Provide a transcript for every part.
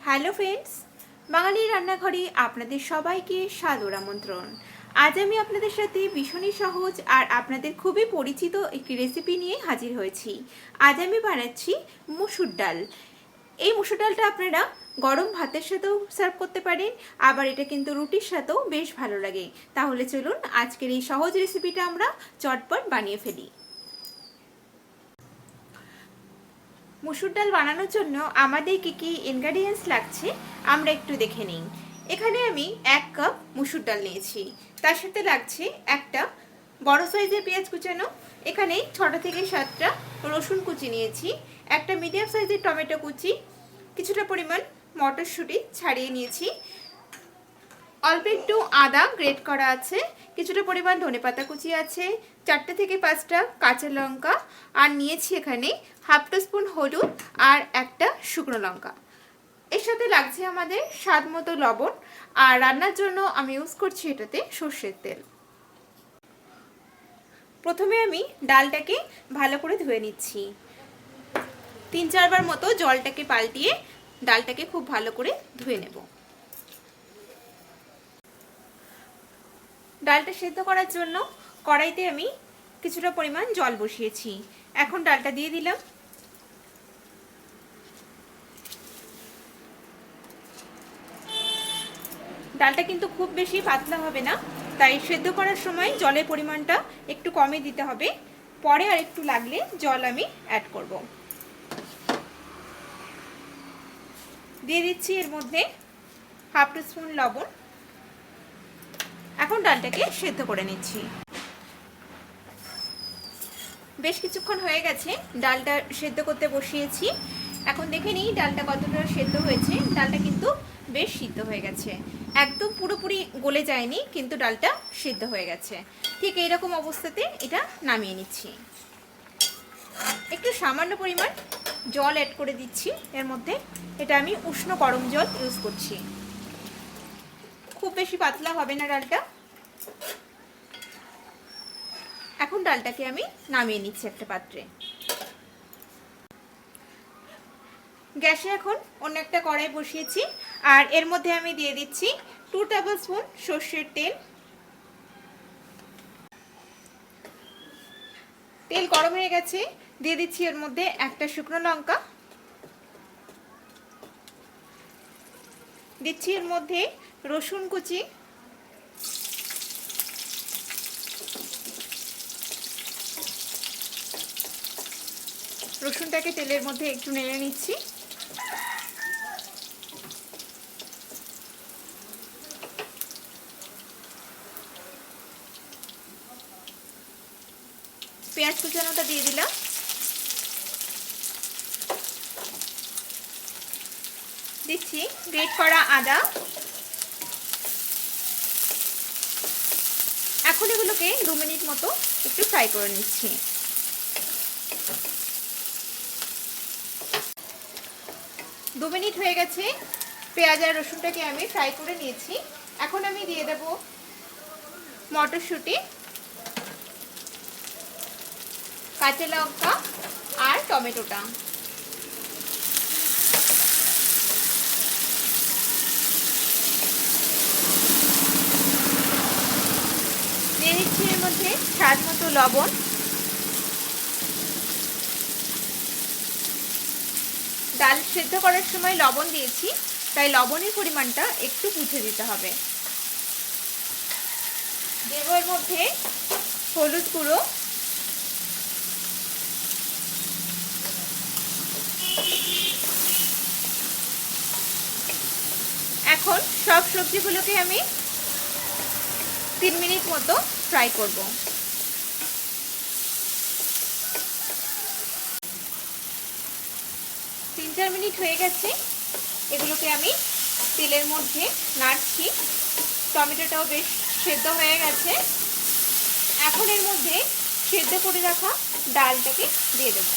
Hello friends, বাঙালি রান্নাঘরে আপনাদের সবাইকে সাদর আমন্ত্রণ। আজ আমি আপনাদের সাথে ভীষণই সহজ আর আপনাদের খুবই পরিচিত একটি রেসিপি নিয়ে হাজির হয়েছি। আজ আমি বানাচ্ছি মুসুর ডাল। এই মুসুর ডালটা আপনারা গরম ভাতের সাথেও সার্ভ করতে পারেন, আবার এটা কিন্তু রুটির সাথেও বেশ ভালো লাগে। তাহলে চলুন আজকের এই সহজ রেসিপিটা আমরা চটপট বানিয়ে ফেলি। মুসুর ডাল বানানোর জন্য আমাদের কি কি ইনগ্রেডিয়েন্টস লাগছে আমরা একটু দেখে নিই। এখানে আমি 1 কাপ মুসুর ডাল নিয়েছি, তার সাথে লাগছে একটা বড় সাইজের পেঁয়াজ কুচানো, এখানে 6টা থেকে 7টা রসুন কুচি নিয়েছি, একটা মিডিয়াম সাইজের টমেটো কুচি, কিছুটা পরিমাণ মটরশুঁটি ছাড়িয়ে নিয়েছি, অল্প একটু আদা গ্রেট করা আছে, কিছুটা পরিমাণ ধনেপাতা কুচি আছে, 4 থেকে 5টা কাঁচা লঙ্কা, আর নিয়েছি এখানে হাফ টিস্পুন হলুদ আর একটা শুকনো লঙ্কা। এর সাথে লাগছে আমাদের স্বাদ মতো লবণ, আর রান্নার জন্য আমি ইউজ করছি এটাতে সর্ষের তেল। প্রথমে আমি ডালটাকে ভালো করে ধুয়ে নিচ্ছি। 3-4 বার মতো জলটাকে পাল্টিয়ে ডালটাকে খুব ভালো করে ধুয়ে নেব। ডালটা সেদ্ধ করার জন্য কড়াইতে আমি কিছুটা পরিমাণ জল বসিয়েছি। এখন ডালটা দিয়ে দিলাম। ডালটা কিন্তু খুব বেশি পাতলা হবে না, তাই সেদ্ধ করার সময় জলের পরিমাণটা একটু কমই দিতে হবে। পরে আর একটু লাগলে জল আমি অ্যাড করব। দিয়ে দিচ্ছি এর মধ্যে হাফ টিস্পুন লবণ। এখন ডালটাকে সেদ্ধ করে নিচ্ছি। বেশ কিছুক্ষণ হয়ে গেছে ডালটা সেদ্ধ করতে বসিয়েছি। এখন দেখে নিই ডালটা কতটা সেদ্ধ হয়েছে। ডালটা কিন্তু বেশ সিদ্ধ হয়ে গেছে, একদম পুরোপুরি গলে যায়নি, কিন্তু ডালটা সিদ্ধ হয়ে গেছে। ঠিক এইরকম অবস্থাতে এটা নামিয়ে নিচ্ছি। একটু সামান্য পরিমাণ জল অ্যাড করে দিচ্ছি এর মধ্যে। এটা আমি উষ্ণ গরম জল ইউজ করছি। খুব বেশি পাতলা হবে না ডালটা। এখন ডালটাকে আমি নামিয়ে নিচ্ছি একটা পাত্রে। গ্যাসে এখন অন্য একটা কড়াই বসিয়েছি, আর এর মধ্যে আমি দিয়ে দিচ্ছি 2 টেবিল স্পুন সর্ষের তেল। তেল গরম হয়ে গেছে, দিয়ে দিচ্ছি এর মধ্যে একটা শুকনো লঙ্কা, দিচ্ছি এর মধ্যে রসুন কুচি, রসুনটাকে তেলের মধ্যে একটু নেড়ে নিচ্ছি। পেঁয়াজ কুচানোটা দিয়ে দিলাম। দিচ্ছি গ্রেট করা আদা। এখন এগুলোকে 2 মিনিট মতো একটু ফ্রাই করে নিচ্ছি। দু মিনিট হয়ে গেছে, পেঁয়াজ আর রসুনটাকে আমি ফ্রাই করে নিয়েছি। এখন আমি দিয়ে দেব মটরশুঁটি, কাঁচা লঙ্কা আর টমেটোটা। দিয়ে দিচ্ছি এর মধ্যে স্বাদ মতো লবণ। ডাল সেদ্ধ করার সময় লবণ দিয়েছি, তাই লবণের পরিমাণটা একটু বুঝে দিতে হবে। দেব এর মধ্যে হলুদ গুঁড়ো, এখন সব সবজিগুলোকে আমি 3 মিনিট মতো ফ্রাই করব। 3-4 মিনিট হয়ে গেছে, এগুলোকে আমি তেলের মধ্যে নাড়ছি। টমেটোটাও বেশ সেদ্ধ হয়ে গেছে। এখন এর মধ্যে সেদ্ধ করে রাখা ডালটাকে দিয়ে দেব।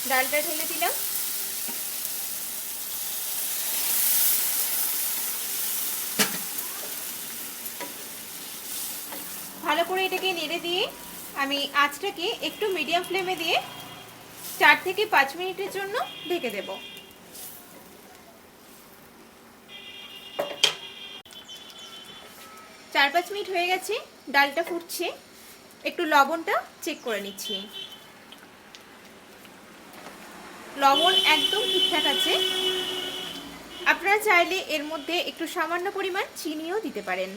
ডালটা ঢেলে দিলাম। ভালো করে এটাকে নেড়ে দিয়ে আমি আঁচটাকে একটু মিডিয়াম ফ্লেমে দিয়ে 4 থেকে 5 মিনিটের জন্য ঢেকে দেব। 4-5 মিনিট হয়ে গেছে, ডালটা ফুটছে। একটু লবণটা চেক করে নিচ্ছি। লবণ একদম ঠিকঠাক আছে। আপনারা চাইলে এর মধ্যে একটু সামান্য পরিমাণ চিনিও দিতে পারেন।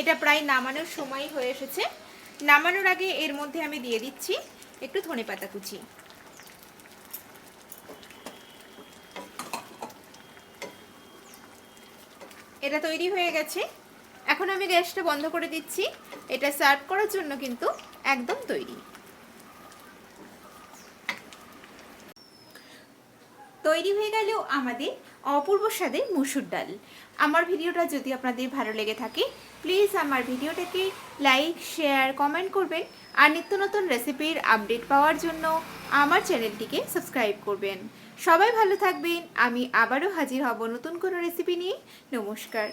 এটা প্রায় নামানোর সময় হয়ে এসেছে। নামানোর আগে এর মধ্যে আমি দিয়ে দিচ্ছি একটু ধনেপাতা কুচি। এটা তৈরি হয়ে গেছে। এখন আমি গ্যাসটা বন্ধ করে দিচ্ছি। এটা সার্ভ করার জন্য কিন্তু একদম তৈরি। তৈরি হয়ে গেল আমাদের অপূর্ব স্বাদের মুসুর ডাল। আমার ভিডিওটা যদি আপনাদের ভালো লেগে থাকে প্লিজ আমার ভিডিওটাকে লাইক, শেয়ার, কমেন্ট করবেন। আর নিত্য নতুন রেসিপির আপডেট পাওয়ার জন্য আমার চ্যানেলটিকে সাবস্ক্রাইব করবেন। সবাই ভালো থাকবেন। আমি আবারও হাজির হব নতুন কোনো রেসিপি নিয়ে। নমস্কার।